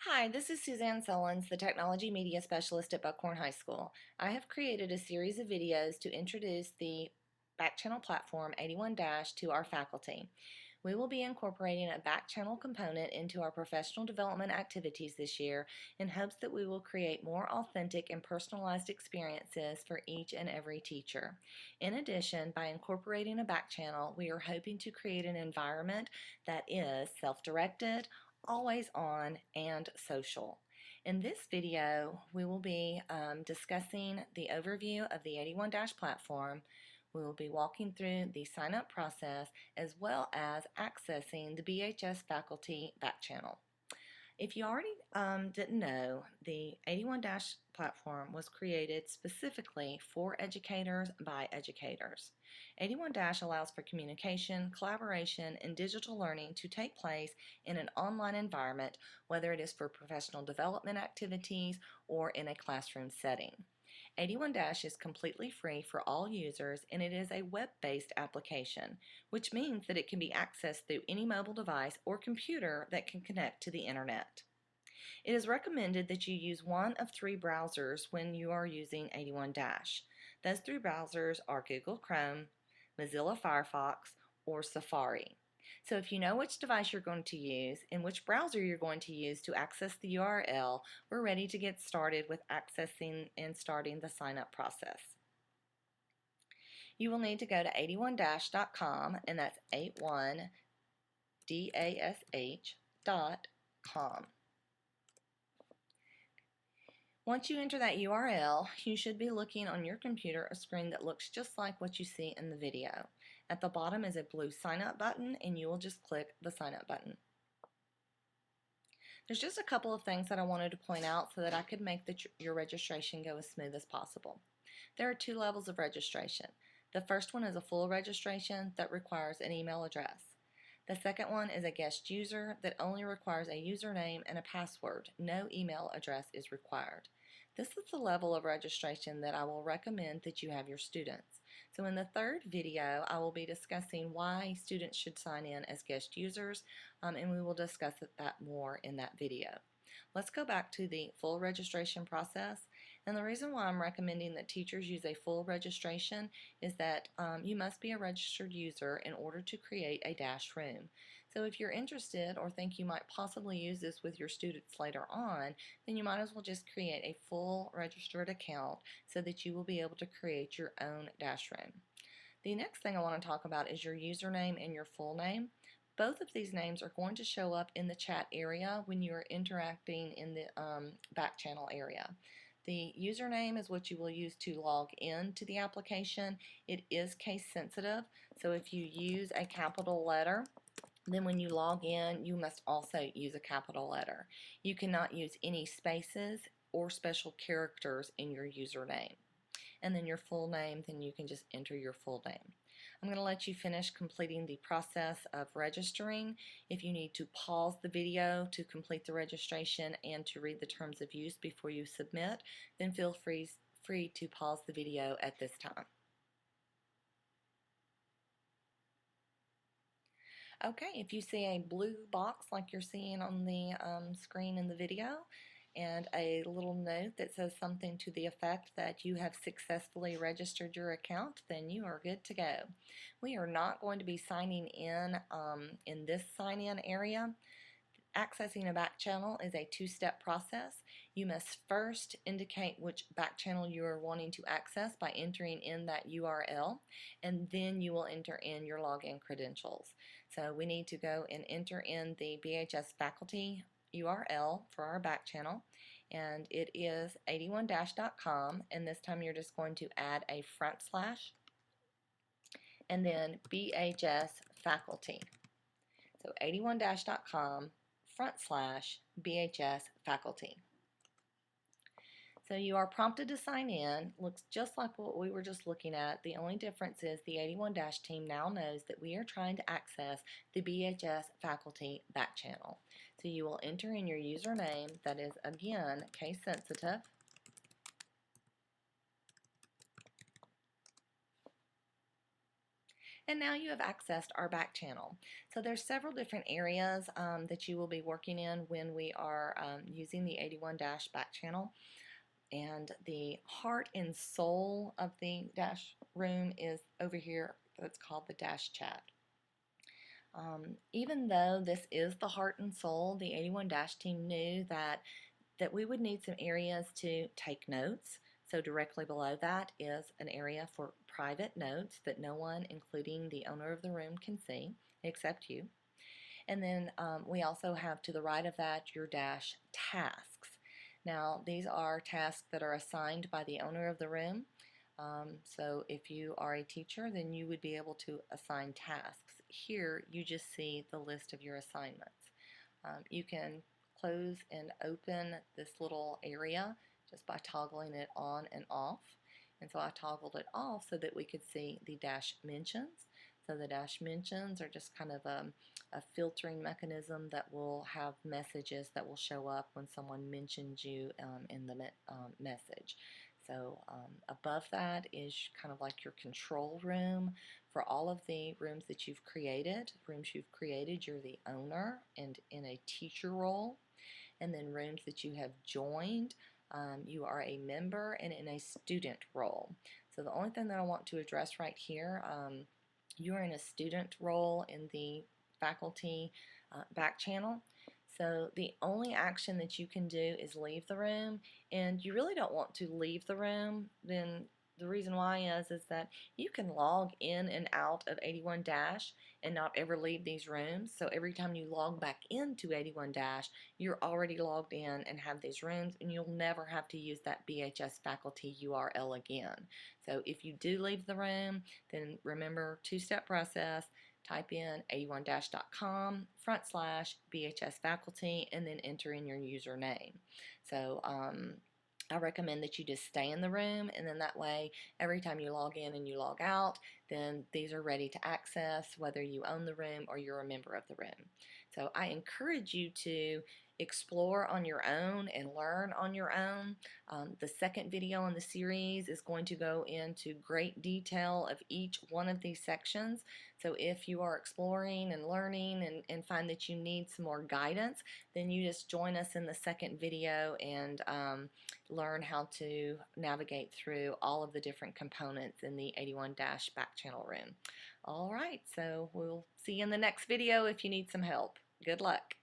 Hi, this is Suzanne Sullins, the Technology Media Specialist at Buckhorn High School. I have created a series of videos to introduce the BackChannel platform 81 to our faculty. We will be incorporating a BackChannel component into our professional development activities this year in hopes that we will create more authentic and personalized experiences for each and every teacher. In addition, by incorporating a BackChannel, we are hoping to create an environment that is self-directed, always on, and social. In this video, we will be discussing the overview of the 81 platform. We will be walking through the sign-up process as well as accessing the BHS faculty back channel. If you already didn't know, the 81 platform was created specifically for educators by educators. 81 allows for communication, collaboration, and digital learning to take place in an online environment, whether it is for professional development activities or in a classroom setting. 81 is completely free for all users, and it is a web-based application, which means that it can be accessed through any mobile device or computer that can connect to the internet. It is recommended that you use one of three browsers when you are using 81 Those three browsers are Google Chrome, Mozilla Firefox, or Safari. So if you know which device you're going to use and which browser you're going to use to access the URL, we're ready to get started with accessing and starting the sign-up process. You will need to go to 81dash.com, and that's 81dash.com. Once you enter that URL, you should be looking on your computer a screen that looks just like what you see in the video. At the bottom is a blue sign up button, and you will just click the sign up button. There's just a couple of things that I wanted to point out so that I could make your registration go as smooth as possible. There are two levels of registration. The first one is a full registration that requires an email address. The second one is a guest user that only requires a username and a password. No email address is required. This is the level of registration that I will recommend that you have your students. So in the third video, I will be discussing why students should sign in as guest users, and we will discuss that more in that video. Let's go back to the full registration process. And the reason why I'm recommending that teachers use a full registration is that you must be a registered user in order to create a Dash room. So if you're interested or think you might possibly use this with your students later on, then you might as well just create a full registered account so that you will be able to create your own Dash room. The next thing I want to talk about is your username and your full name. Both of these names are going to show up in the chat area when you are interacting in the back channel area. The username is what you will use to log in to the application. It is case sensitive, so if you use a capital letter, then when you log in, you must also use a capital letter. You cannot use any spaces or special characters in your username. And then your full name, then you can just enter your full name. I'm going to let you finish completing the process of registering. If you need to pause the video to complete the registration and to read the terms of use before you submit, then feel free to pause the video at this time. Okay, if you see a blue box like you're seeing on the screen in the video, and a little note that says something to the effect that you have successfully registered your account, then you are good to go. We are not going to be signing in this sign-in area. Accessing a back channel is a two-step process. You must first indicate which back channel you are wanting to access by entering in that URL, and then you will enter in your login credentials. So we need to go and enter in the BHS faculty URL for our back channel, and it is 81dash.com, and this time you're just going to add a front slash and then BHS faculty. So 81dash.com / BHS faculty. So you are prompted to sign in. Looks just like what we were just looking at. The only difference is the 81 team now knows that we are trying to access the BHS faculty back channel. So you will enter in your username that is, again, case sensitive. And now you have accessed our back channel. So there's several different areas that you will be working in when we are using the 81 back channel. And the heart and soul of the dash room is over here. It's called the dash chat. Even though this is the heart and soul, the 81 dash team knew that we would need some areas to take notes. So directly below that is an area for private notes that no one, including the owner of the room, can see except you. And then we also have to the right of that your dash tasks. Now these are tasks that are assigned by the owner of the room. So if you are a teacher, then you would be able to assign tasks. Here you just see the list of your assignments. You can close and open this little area just by toggling it on and off. And so I toggled it off so that we could see the dash mentions. So the dash mentions are just kind of a filtering mechanism that will have messages that will show up when someone mentions you in the message. So above that is kind of like your control room for all of the rooms that you've created. Rooms you've created, you're the owner and in a teacher role. And then rooms that you have joined, you are a member and in a student role. So the only thing that I want to address right here, you are in a student role in the faculty back channel. So the only action that you can do is leave the room, and you really don't want to leave the room. Then the reason why is that you can log in and out of 81 dash and not ever leave these rooms. So every time you log back into 81 dash, you're already logged in and have these rooms, and you'll never have to use that BHS faculty URL again. So if you do leave the room, then remember, two-step process. Type in 81dash.com/BHS faculty and then enter in your username. So I recommend that you just stay in the room, and then that way every time you log in and you log out, then these are ready to access whether you own the room or you're a member of the room. So I encourage you to explore on your own and learn on your own. The second video in the series is going to go into great detail of each one of these sections. So if you are exploring and learning and find that you need some more guidance, then you just join us in the second video and learn how to navigate through all of the different components in the 81 back channel room. All right, so we'll see you in the next video if you need some help. Good luck.